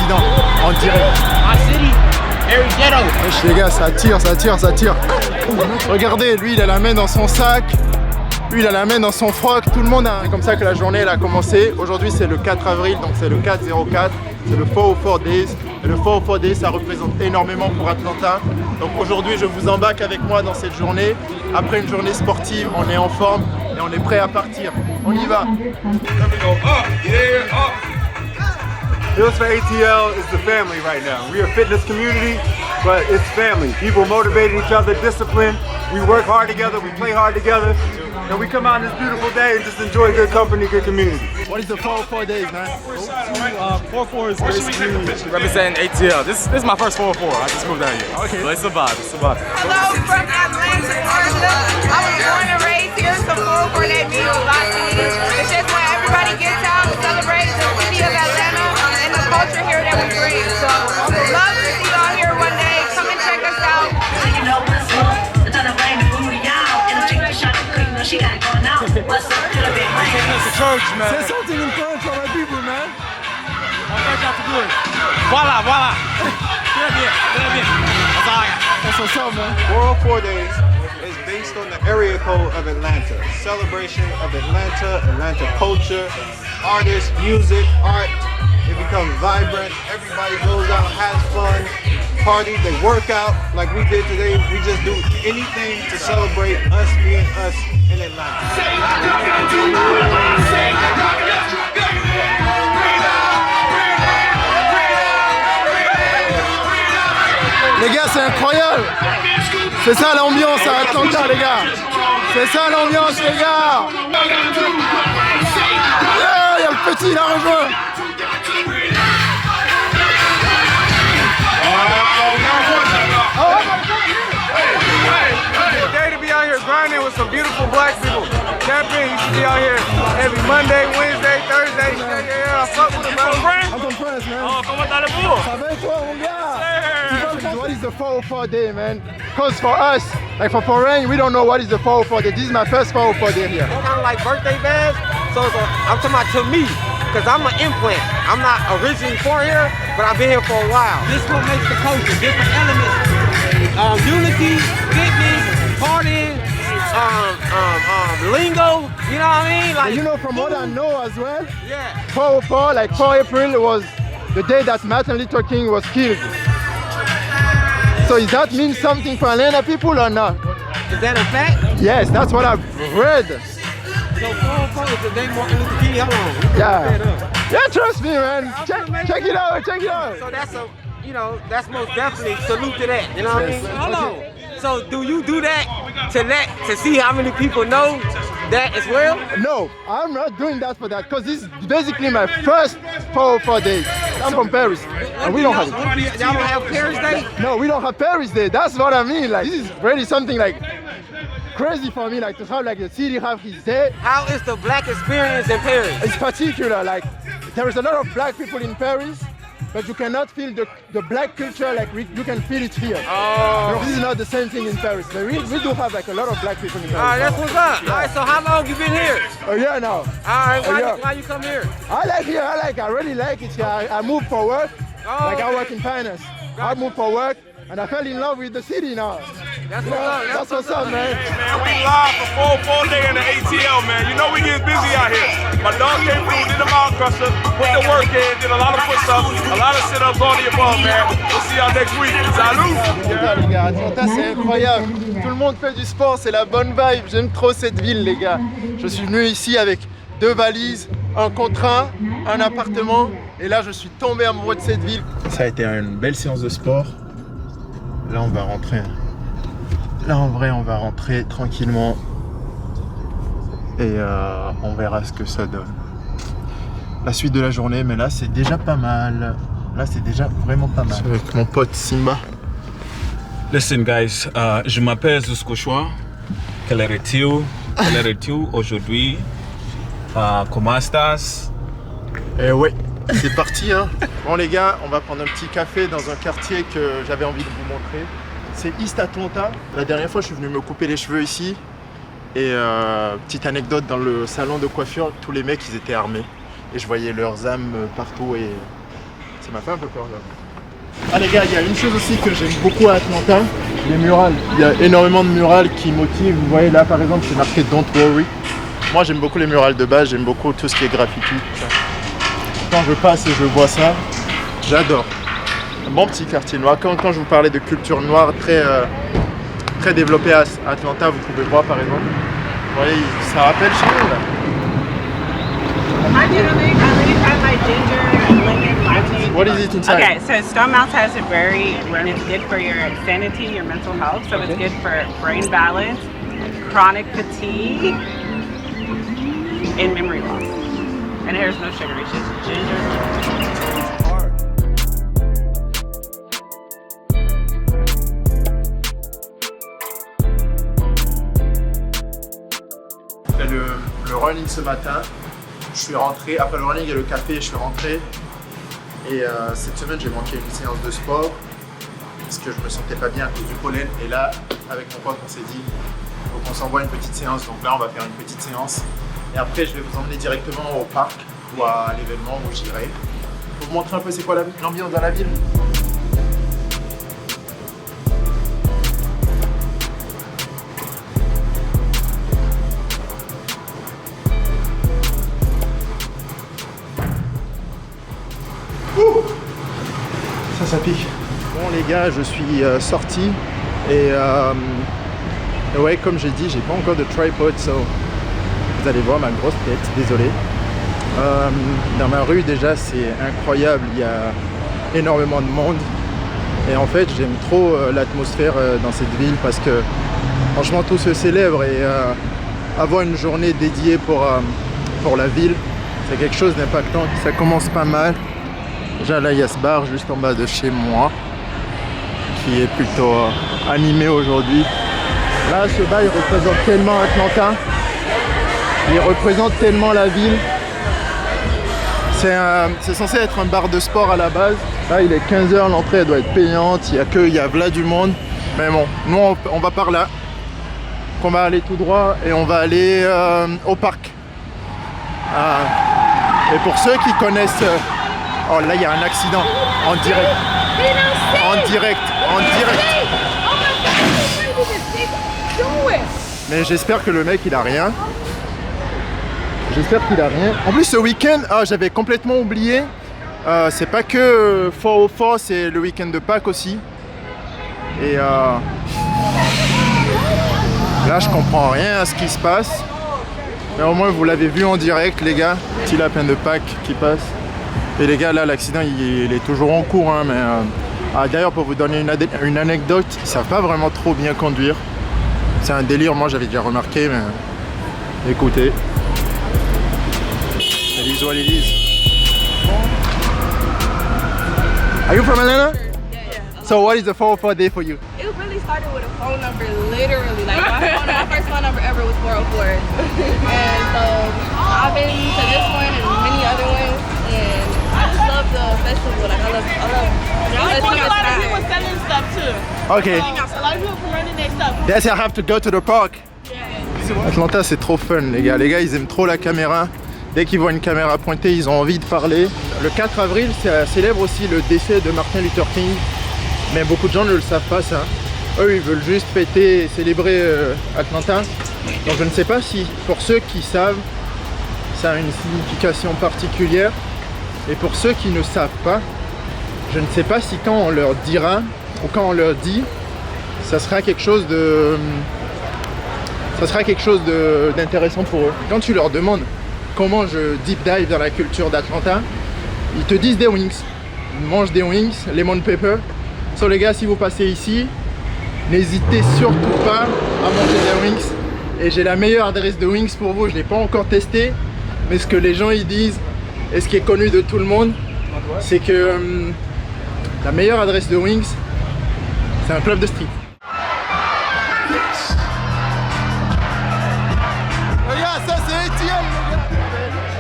accident en direct. My city, very ghetto. Wesh, les gars, ça tire, ça tire, ça tire. Regardez, lui il a la main dans son sac. Lui il a la main dans son froc. Tout le monde a... C'est comme ça que la journée elle a commencé. Aujourd'hui c'est le 4 avril, donc c'est le 4-04. C'est le 404 Days. Et le 404 Days ça représente énormément pour Atlanta. Donc aujourd'hui je vous embarque avec moi dans cette journée. Après une journée sportive, on est en forme et on est prêt à partir. On y va. Hills for ATL is the family right now. We're a fitness community, but it's family. People motivating each other, discipline. We work hard together, we play hard together, and we come out on this beautiful day and just enjoy good company, good community. What is the 404 Days, man? 4-4 is basically representing ATL. This is my first 4-4. I just moved out here. Okay. So it's a vibe. It's a vibe. Hello from Atlanta, Georgia. I was born and raised here, so 404 Day means a lot to me. It's just when everybody gets out and celebrates the city of Atlanta and the culture here that we bring. So love to see y'all here one day. Come and check us out. Say something in French for my people, man. Voila, voila. Très bien, très bien. That's all I got. That's what's up, man. 404 Days is based on the area code of Atlanta. Celebration of Atlanta, Atlanta culture, artists, music, art. It becomes vibrant. Everybody goes out, has fun, party, they work out like we did today. We just do anything to celebrate us being us in Atlanta. Les gars, c'est incroyable. C'est ça l'ambiance à Atlanta, les gars. C'est ça l'ambiance, les gars. Yeah, il y a le petit, il a rejoint. Day to be out here grinding with some beautiful black people. Champion, you should be out here every Monday, Wednesday, Thursday. Yeah, I fuck with them, man. I'm from France, man. Oh, comment allez-vous? Ça va et toi, mon gars? What is the 404 Day, man? Because for us, like for foreign, we don't know what is the 404 Day. This is my first 404 Day here. Kind of like birthday bash. So I'm talking about to me, because I'm an implant. I'm not originally from here, but I've been here for a while. This what makes the culture, different elements. Unity, fitness, partying, lingo, you know what I mean? Like, And you know, from what I know as well, yeah. 404, like 4 April was the day that Martin Luther King was killed. So does that mean something for Atlanta people or not? Is that a fact? Yes, that's what I've read. So 404 is the day Martin Luther King, hold on. Yeah. Yeah, trust me, man. Check it out, check it out. So that's a, you know, that's most definitely salute to that. You know what I mean? Hold on. So do you do that to see how many people know that as well? No, I'm not doing that for that because this is basically my first 404 Day. I'm from Paris and we don't have it. Y'all don't have Paris Day? No, we don't have Paris Day. That's what I mean. Like, this is really something like crazy for me, like to have like the city have his day. How is the black experience in Paris? It's particular, like there is a lot of black people in Paris, but you cannot feel the black culture like you can feel it here. Oh. You know, this is not the same thing in Paris, but we do have like a lot of black people in Paris. All right, that's what's up. Yeah. All right, so how long you been here? A year now. All right, Yeah. why you come here? I really like it here. I moved for work, Oh, like I okay. work in finance. I moved for work and I fell in love with the city now. That's You what's know, up. that's what's up, man. Man, we live for 404 Day in the ATL, man. You know we get busy out here. My dog came through, did the mile crusher, put the work in, did a lot of push-ups, a lot of sit-ups on the above, man. We'll see y'all next week. Salut! Atlanta, les gars, Atlanta c'est incroyable. Tout le monde fait du sport, c'est la bonne vibe. J'aime trop cette ville, les gars. Je suis venu ici avec 2 valises, un contrat, un appartement, et là je suis tombé amoureux de cette ville. Ça a été une belle séance de sport. Là on va rentrer. Là en vrai on va rentrer tranquillement et on verra ce que ça donne. La suite de la journée, mais là c'est déjà pas mal. Là c'est déjà vraiment pas mal. Avec mon pote Simba. Listen guys, je m'appelle Zuscochois. Quelle heure-tu aujourd'hui? Comment estás? Et ouais, c'est parti hein. Bon les gars, on va prendre un petit café dans un quartier que j'avais envie de vous montrer. C'est East Atlanta. La dernière fois je suis venu me couper les cheveux ici. Et petite anecdote, dans le salon de coiffure, tous les mecs ils étaient armés. Et je voyais leurs armes partout et Ça m'a fait un peu peur là. Ah les gars, il y a une chose aussi que j'aime beaucoup à Atlanta, les murales. Il y a énormément de murales qui motivent. Vous voyez là par exemple c'est marqué Don't Worry. Moi j'aime beaucoup les murales de base, j'aime beaucoup tout ce qui est graffiti. Quand je passe et je vois ça, j'adore. Un bon petit quartier noir. Quand je vous parlais de culture noire très développée à Atlanta, vous pouvez voir par exemple. Vous voyez, ça rappelle chez nous là. Hi, gentlemen. I like ginger, lemon, latte. What is it inside? Okay, so Stone Mountain has a berry, and it's good for your sanity, your mental health. So it's good for brain balance, chronic fatigue, and memory loss. And there's no sugar, it's just ginger. Le running ce matin, je suis rentré, après le running et le café, je suis rentré et cette semaine j'ai manqué une séance de sport parce que je me sentais pas bien à cause du pollen et là avec mon pote on s'est dit faut qu'on s'envoie une petite séance, donc là on va faire une petite séance et après je vais vous emmener directement au parc ou à l'événement où j'irai pour vous montrer un peu c'est quoi l'ambiance dans la ville. Ça pique. Bon les gars, je suis sorti et ouais comme j'ai dit, j'ai pas encore de tripod, so vous allez voir ma grosse tête, désolé. Dans ma rue déjà c'est incroyable, il y a énormément de monde et en fait j'aime trop l'atmosphère dans cette ville parce que franchement tout se célèbre et avoir une journée dédiée pour la ville, c'est quelque chose d'impactant. Ça commence pas mal. Déjà là il y a ce bar juste en bas de chez moi qui est plutôt animé aujourd'hui. Là ce bar il représente tellement Atlanta, il représente tellement la ville. C'est censé être un bar de sport à la base. Là il est 15 h, l'entrée elle doit être payante, il y a là du monde. Mais bon, nous on va par là. On va aller tout droit et on va aller au parc. Et pour ceux qui connaissent... Oh là il y a un accident en direct. En direct. Mais j'espère que le mec il a rien. En plus ce week-end, j'avais complètement oublié. C'est pas que 404, c'est le week-end de Pâques aussi. Et là je comprends rien à ce qui se passe. Mais au moins vous l'avez vu en direct les gars. Petit lapin de Pâques qui passe. Et les gars là l'accident il est toujours en cours hein, mais d'ailleurs pour vous donner une anecdote, ils savent pas vraiment trop bien conduire. C'est un délire, moi j'avais déjà remarqué mais écoutez. It is what it is. Are you from Atlanta? Yeah. So what is the 404 day for you? It really started with a phone number, literally. Like my first phone number ever was 404. And so I've been to this one and many other ones. And I just love the festival. Like I love I think a lot of people selling stuff too. Okay. A lot of people running their stuff. Yes, I have to go to the park. Atlanta c'est trop fun les gars. Les gars ils aiment trop la caméra. Dès qu'ils voient une caméra pointée, ils ont envie de parler. Le 4 avril, ça célèbre aussi le décès de Martin Luther King. Mais beaucoup de gens ne le savent pas ça. Eux, ils veulent juste fêter et célébrer Atlanta. Donc je ne sais pas si, pour ceux qui savent, ça a une signification particulière. Et pour ceux qui ne savent pas, je ne sais pas si quand on leur dira, ou quand on leur dit, ça sera quelque chose de... d'intéressant pour eux. Quand tu leur demandes comment je deep dive dans la culture d'Atlanta, ils te disent des wings. Ils mangent des wings, lemon pepper. So les gars, si vous passez ici, n'hésitez surtout pas à manger des wings. Et j'ai la meilleure adresse de wings pour vous, je ne l'ai pas encore testé. Mais ce que les gens ils disent, et ce qui est connu de tout le monde, c'est que la meilleure adresse de wings, c'est un club de street. Regarde, ça c'est Etienne, les gars.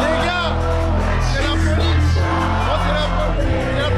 Les gars, c'est la police. Oh, c'est la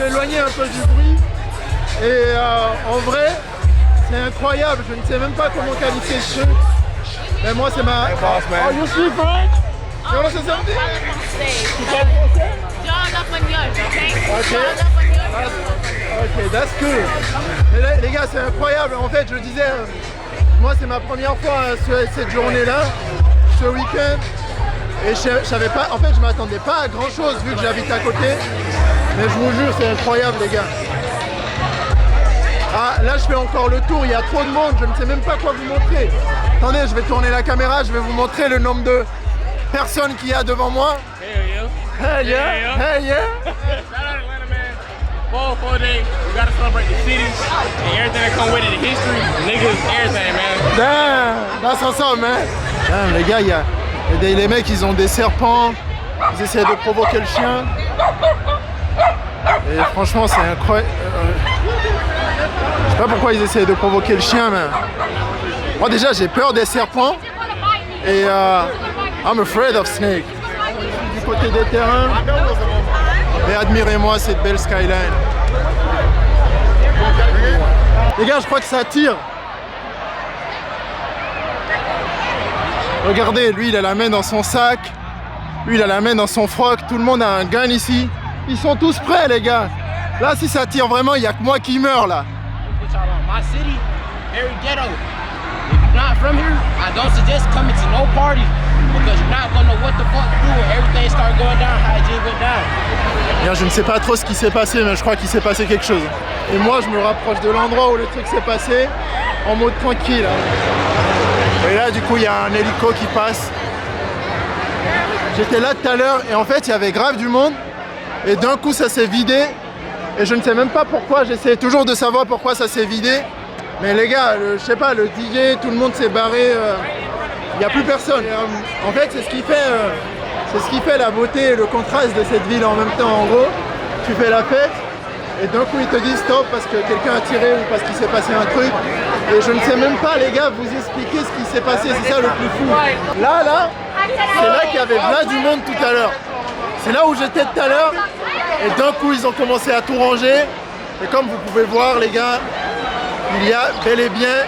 vais éloigner un peu du bruit. Et en vrai, c'est incroyable. Je ne sais même pas comment qualifier ce truc. Mais moi, c'est ma... Oh, you speak French? You want to say something? Tu parles français? Ok, that's cool. Mais les gars, c'est incroyable. En fait, je disais, moi, c'est ma première fois cette journée-là, ce week-end. Et je savais pas, en fait, je m'attendais pas à grand-chose vu que j'habite à côté. Mais je vous jure, c'est incroyable, les gars. Ah, là, je fais encore le tour. Il y a trop de monde. Je ne sais même pas quoi vous montrer. Attendez, je vais tourner la caméra. Je vais vous montrer le nombre de personnes qu'il y a devant moi. Hey, yeah. Hey, yeah. Shout out Atlanta, man. 404 day. We gotta celebrate the city and everything that come with it, the history, niggas, everything, man. Damn, that's awesome, man. Damn, les gars, il y a les mecs, ils ont des serpents. Ils essaient de provoquer le chien. Et franchement, c'est incroyable. Je sais pas pourquoi ils essaient de provoquer le chien, mais moi déjà, j'ai peur des serpents. Et I'm afraid of snakes. Du côté des terrains. Et admirez-moi cette belle skyline. Les gars, je crois que ça tire. Regardez, lui, il a la main dans son sac. Lui, il a la main dans son froc. Tout le monde a un gun ici. Ils sont tous prêts, les gars. Là, si ça tire vraiment, il n'y a que moi qui meurs, là. My city, very ghetto. If you're not from here, I don't suggest coming to no party because you're not gonna know what the fuck to do when everything start going down, how it just went down. Bien, je ne sais pas trop ce qui s'est passé, mais je crois qu'il s'est passé quelque chose. Et moi, je me rapproche de l'endroit où le truc s'est passé, en mode tranquille. Et là, du coup, il y a un hélico qui passe. J'étais là tout à l'heure et en fait, il y avait grave du monde. Et d'un coup, ça s'est vidé. Et je ne sais même pas pourquoi, j'essaie toujours de savoir pourquoi ça s'est vidé. Mais les gars, je sais pas, le DJ, tout le monde s'est barré. Il n'y a plus personne. Et, en fait, c'est ce qui fait la beauté et le contraste de cette ville en même temps. En gros, tu fais la fête et d'un coup, ils te disent stop parce que quelqu'un a tiré ou parce qu'il s'est passé un truc. Et je ne sais même pas, les gars, vous expliquer ce qui s'est passé. C'est ça le plus fou. Là, c'est là qu'il y avait plein du monde tout à l'heure. C'est là où j'étais tout à l'heure. Et d'un coup, ils ont commencé à tout ranger. Et comme vous pouvez voir, les gars, il y a bel et bien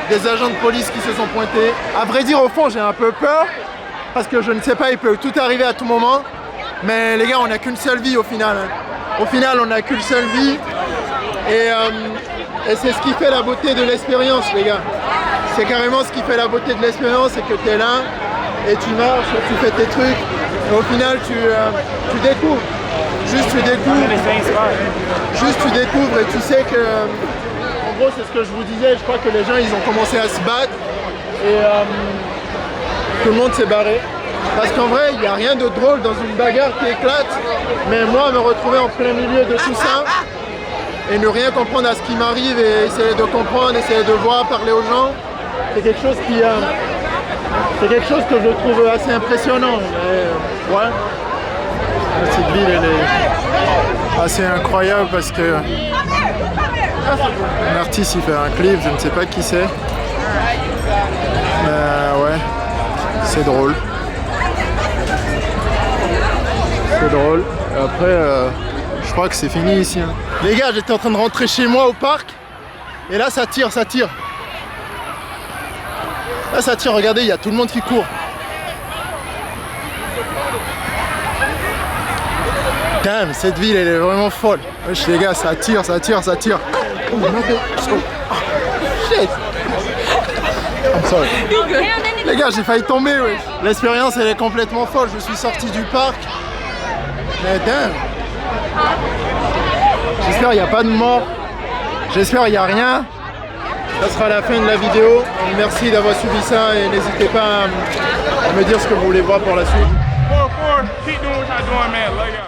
des agents de police qui se sont pointés. À vrai dire, au fond, j'ai un peu peur. Parce que je ne sais pas, il peut tout arriver à tout moment. Mais les gars, on n'a qu'une seule vie au final. Au final, on n'a qu'une seule vie. Et c'est ce qui fait la beauté de l'expérience, les gars. C'est carrément ce qui fait la beauté de l'expérience, c'est que tu es là et tu marches, tu fais tes trucs. Et au final, tu découvres. Juste tu découvres et tu sais que, en gros, c'est ce que je vous disais, je crois que les gens, ils ont commencé à se battre et tout le monde s'est barré. Parce qu'en vrai, il n'y a rien de drôle dans une bagarre qui éclate, mais moi, me retrouver en plein milieu de tout ça et ne rien comprendre à ce qui m'arrive et essayer de comprendre, essayer de voir, parler aux gens, c'est quelque chose qui... c'est quelque chose que je trouve assez impressionnant. Mais, ouais. Cette ville, elle est assez incroyable parce que un artiste il fait un clip, je ne sais pas qui c'est. Mais ouais, c'est drôle. C'est drôle. Et après, je crois que c'est fini ici. Hein. Les gars, j'étais en train de rentrer chez moi au parc. Et là, ça tire, ça tire. Là, ça tire, regardez, il y a tout le monde qui court. Damn, cette ville, elle est vraiment folle. Wesh, les gars, ça tire, ça tire, ça tire. Oh, no, oh, shit. I'm sorry. Les gars, j'ai failli tomber, wesh. L'expérience, elle est complètement folle. Je suis sorti du parc. Mais damn. J'espère qu'il n'y a pas de mort. J'espère qu'il n'y a rien. Ça sera la fin de la vidéo. Merci d'avoir suivi ça et n'hésitez pas à me dire ce que vous voulez voir pour la suite. 404, keep doing what y'all doing, man. Love y'all.